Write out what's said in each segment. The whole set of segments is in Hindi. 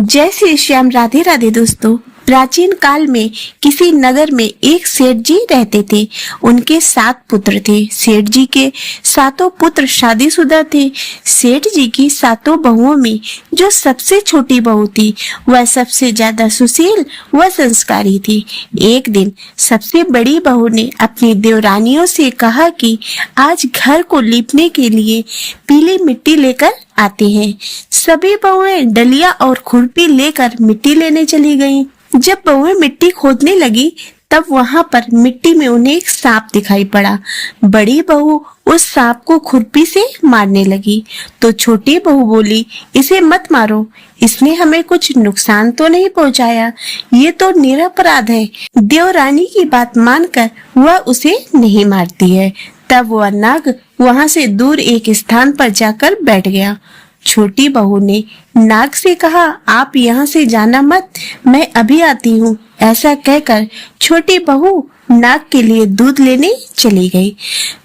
जय श्री श्याम। राधे राधे दोस्तों। प्राचीन काल में किसी नगर में एक सेठ जी रहते थे। उनके 7 पुत्र थे। सेठ जी के 7 पुत्र शादीशुदा थे। सेठ जी की 7 बहुओं में जो सबसे छोटी बहू थी वह सबसे ज्यादा सुशील व संस्कारी थी। एक दिन सबसे बड़ी बहू ने अपनी देवरानियों से कहा कि आज घर को लीपने के लिए पीली मिट्टी लेकर आते हैं। सभी बहुएं डलिया और खुरपी लेकर मिट्टी लेने चली गईं। जब बहुएं मिट्टी खोदने लगी तब वहां पर मिट्टी में उन्हें एक सांप दिखाई पड़ा। बड़ी बहू उस सांप को खुरपी से मारने लगी तो छोटी बहू बोली, इसे मत मारो, इसने हमें कुछ नुकसान तो नहीं पहुंचाया, ये तो निरपराध है। देवरानी की बात मानकर वह उसे नहीं मारती है। तब वह नाग वहां से दूर एक स्थान पर जाकर बैठ गया। छोटी बहू ने नाग से कहा, आप यहाँ से जाना मत, मैं अभी आती हूँ। ऐसा कहकर छोटी बहू नाग के लिए दूध लेने चली गई।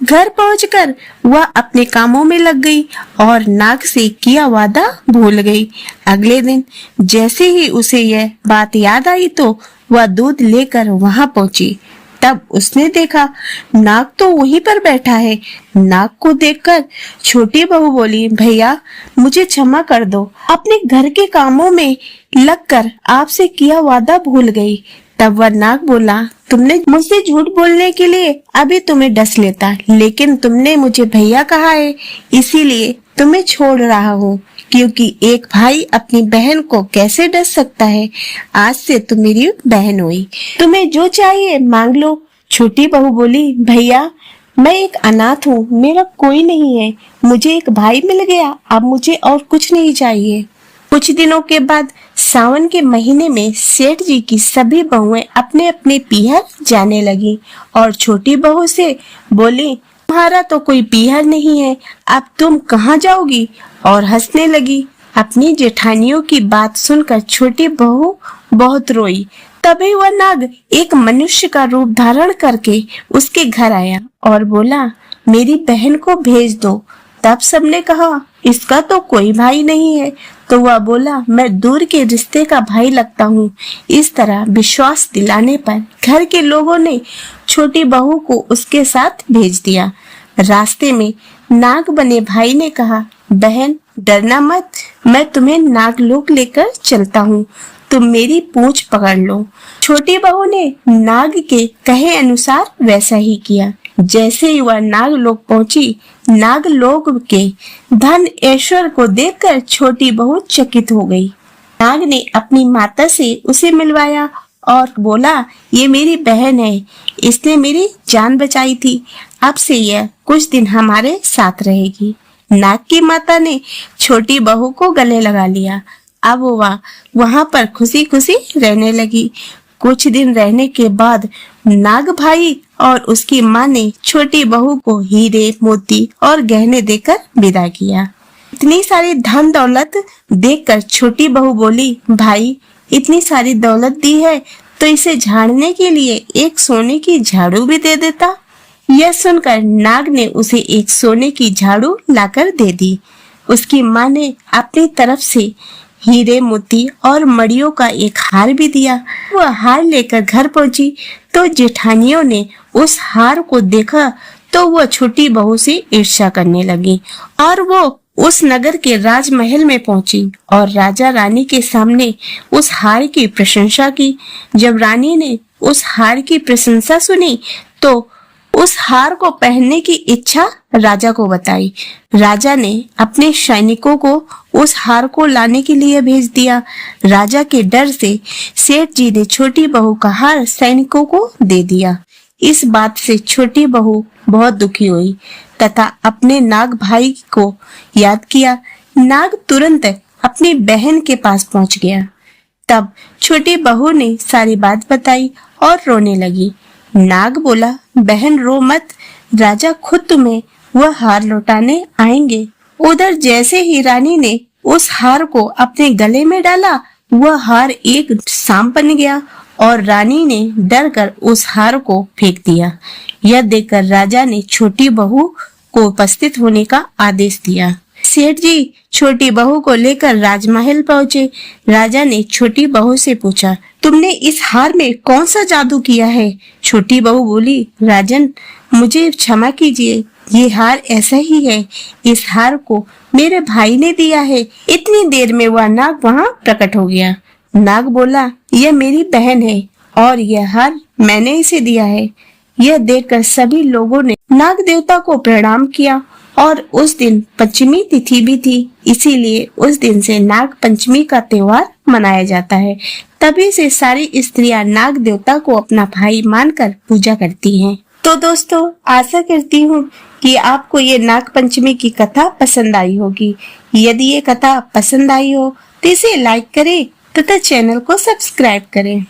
घर पहुंचकर वह अपने कामों में लग गई और नाग से किया वादा भूल गई। अगले दिन जैसे ही उसे यह बात याद आई तो वह दूध लेकर वहां पहुंची। तब उसने देखा नाग तो वहीं पर बैठा है। नाग को देखकर छोटी बहू बोली, भैया मुझे क्षमा कर दो, अपने घर के कामों में लगकर आपसे किया वादा भूल गई। तब वह नाग बोला, तुमने मुझसे झूठ बोलने के लिए अभी तुम्हें डस लेता, लेकिन तुमने मुझे भैया कहा है, इसीलिए तुम्हें छोड़ रहा हूँ, क्योंकि एक भाई अपनी बहन को कैसे डस सकता है। आज से तुम मेरी बहन हुई, तुम्हें जो चाहिए मांग लो। छोटी बहू बोली, भैया मैं एक अनाथ हूँ, मेरा कोई नहीं है, मुझे एक भाई मिल गया, अब मुझे और कुछ नहीं चाहिए। कुछ दिनों के बाद सावन के महीने में सेठ जी की सभी बहुएं अपने अपने पीहर जाने लगी और छोटी बहू से बोली, तुम्हारा तो कोई पीहर नहीं है, अब तुम कहाँ जाओगी? और हंसने लगी। अपनी जेठानियों की बात सुनकर छोटी बहू बहुत रोई। तभी वह नाग एक मनुष्य का रूप धारण करके उसके घर आया और बोला, मेरी बहन को भेज दो। तब सबने कहा, इसका तो कोई भाई नहीं है। तो वह बोला, मैं दूर के रिश्ते का भाई लगता हूँ। इस तरह विश्वास दिलाने पर घर के लोगों ने छोटी बहू को उसके साथ भेज दिया। रास्ते में नाग बने भाई ने कहा, बहन डरना मत, मैं तुम्हें नागलोक लेकर चलता हूँ, तुम मेरी पूंछ पकड़ लो। छोटी बहू ने नाग के कहे अनुसार वैसा ही किया। जैसे ही वह नागलोक पहुंची, नागलोक के धन ऐश्वर्य को देखकर छोटी बहू चकित हो गई। नाग ने अपनी माता से उसे मिलवाया और बोला, ये मेरी बहन है, इसने मेरी जान बचाई थी, अब से यह कुछ दिन हमारे साथ रहेगी। नाग की माता ने छोटी बहू को गले लगा लिया। अब वह वहां पर खुशी खुशी रहने लगी। कुछ दिन रहने के बाद नाग भाई और उसकी माँ ने छोटी बहू को हीरे मोती और गहने देकर विदा किया। इतनी सारी धन दौलत देखकर छोटी बहू बोली, भाई इतनी सारी दौलत दी है तो इसे झाड़ने के लिए एक सोने की झाड़ू भी दे देता। यह सुनकर नाग ने उसे एक सोने की झाड़ू लाकर दे दी। उसकी माँ ने अपनी तरफ से हीरे मोती और मड़ियों का एक हार भी दिया। वह हार लेकर घर पहुंची तो जेठानियों ने उस हार को देखा तो वह छोटी बहू से ईर्ष्या करने लगी और वो उस नगर के राजमहल में पहुंची और राजा रानी के सामने उस हार की प्रशंसा की। जब रानी ने उस हार की प्रशंसा सुनी तो उस हार को पहनने की इच्छा राजा को बताई। राजा ने अपने सैनिकों को उस हार को लाने के लिए भेज दिया। राजा के डर से सेठ जी ने छोटी बहू का हार सैनिकों को दे दिया। इस बात से छोटी बहू बहुत दुखी हुई तथा अपने नाग भाई को याद किया। नाग तुरंत अपनी बहन के पास पहुंच गया। तब छोटी बहू ने सारी बात बताई और रोने लगी। नाग बोला, बहन रो मत, राजा खुद तुम्हें वह हार लौटाने आएंगे। उधर जैसे ही रानी ने उस हार को अपने गले में डाला, वह हार एक सांप बन गया और रानी ने डर कर उस हार को फेंक दिया। यह देखकर राजा ने छोटी बहू को उपस्थित होने का आदेश दिया। सेठ जी छोटी बहू को लेकर राजमहल पहुँचे। राजा ने छोटी बहू से पूछा, तुमने इस हार में कौन सा जादू किया है? छोटी बहू बोली, राजन मुझे क्षमा कीजिए, ये हार ऐसा ही है। इस हार को मेरे भाई ने दिया है। इतनी देर में वह नाग वहाँ प्रकट हो गया। नाग बोला, यह मेरी बहन है और यह हार मैंने इसे दिया है। यह देखकर सभी लोगों ने नाग देवता को प्रणाम किया और उस दिन पंचमी तिथि भी थी, इसीलिए उस दिन से नाग पंचमी का त्योहार मनाया जाता है। तभी से सारी स्त्रियां नाग देवता को अपना भाई मानकर पूजा करती हैं। तो दोस्तों, आशा करती हूँ कि आपको ये नाग पंचमी की कथा पसंद आई होगी। यदि ये कथा पसंद आई हो तो इसे लाइक करें तथा चैनल को सब्सक्राइब करें।